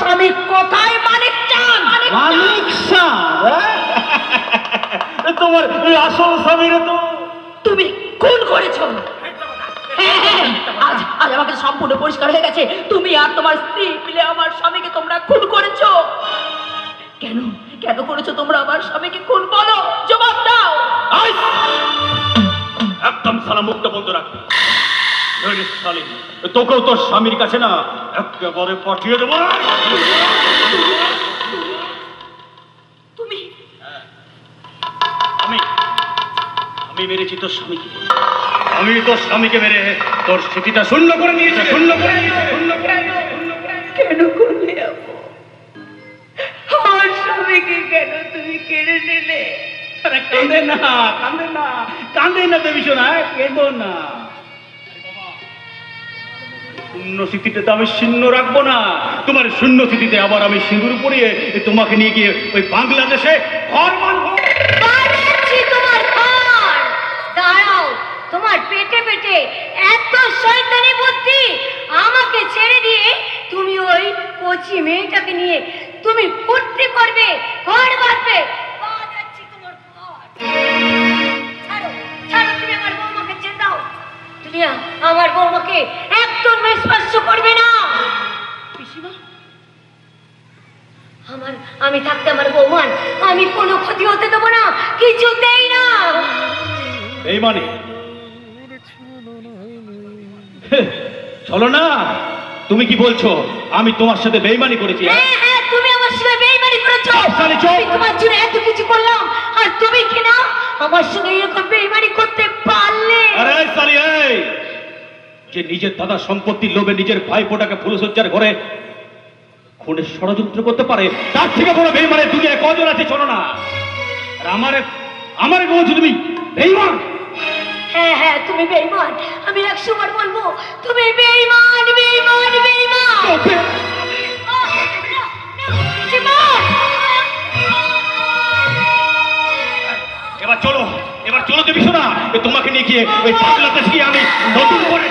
স্বামী কোথায়? মানিক চাঁদ। মানিক চাঁদ? তোমার আসল স্বামীর তো তুমি খুন করেছো। হ্যাঁ, হ্যাঁ, আজ আজ আমাকে সম্পূর্ণ পরিষ্কার হয়ে গেছে, তুমি আর তোমার স্ত্রী মিলে আমার স্বামীকে তোমরা খুন করেছো। কেন কেন করেছো তোমরা আমার স্বামীকে খুন? বলো, জবাব দাও। একদম সালা মুক্ত বন্ধ রাখবে। তোকেও তোর স্বামীর কাছে না একেবারে পাঠিয়ে দেবো। তুমি আমি আমি মেরেছি তোর স্বামীকে। আমি তোর স্বামীকে মেরে তোর স্মৃতিটা শূন্য করে নিয়েছি। শূন্য করে কেন করলে আপু? আমার স্বামীকে কেন তুমি কেড়ে নিলে? আরে কাঁদে না, কাঁদে না, কাঁদে না দেবী সোনা, কেঁদো না। শূন্য স্মৃতিতে তো আমি শূন্য রাখবো না। তোমার শূন্য স্মৃতিতে আবার আমি সিঁদুর পরিয়ে তোমাকে নিয়ে গিয়ে ওই বাংলাদেশে ঘর বাঁধবো। বানাচ্ছি তোমার ঘর। দাঁড়াও, তোমার পেটে পেটে এত শয়তানি বুদ্ধি, আমাকে ছেড়ে দিয়ে তুমি ওই কচি মেয়েটাকে নিয়ে তুমি ফুর্তি করবে, ঘর বাঁধবে। বানাচ্ছি তোমার ঘর। ছাড়ো, ছাড়ো, তুমি আমার বৌমাকে ছেড়ে দাও। তুমি আমার বৌমাকে একদম স্পর্শ করবে না। পিসিমা, আমি থাকতে আমার বৌমান আমি কোনো ক্ষতি হতে দেবো না, কিছুতেই না। এই মানে চলো না, তুমি কি বলছো আমি তোমার সাথে বেইমানি করেছি? হ্যাঁ হ্যাঁ, তুমি আমার সাথে বেইমানি করেছো। আমি তোমার জন্য এত কিছু করলাম, আর তুমি কি না আমার সঙ্গে এরকম বেইমানি করতে পারলে? আরে সালি, এই যে নিজের দাদার সম্পত্তির লোভে নিজের ভাইপোটাকে ফুলসজ্জার ঘরে খুনের ষড়যন্ত্র করতে পারে, তার থেকে বড় বেইমানের দুনিয়ায় কজন আছে? চলো না। আর আমার বলছো তুমি বেইমান? হ্যাঁ হ্যাঁ, তুমি বেইমান। আমি 100 বার বলবো তুমি বেইমান, বেইমান, বেইমান। এবার চলো, এবার চলো দেবী সোনা, তোমাকে নিয়ে গিয়ে ওই বাংলাদেশ গিয়ে আমি নতুন করে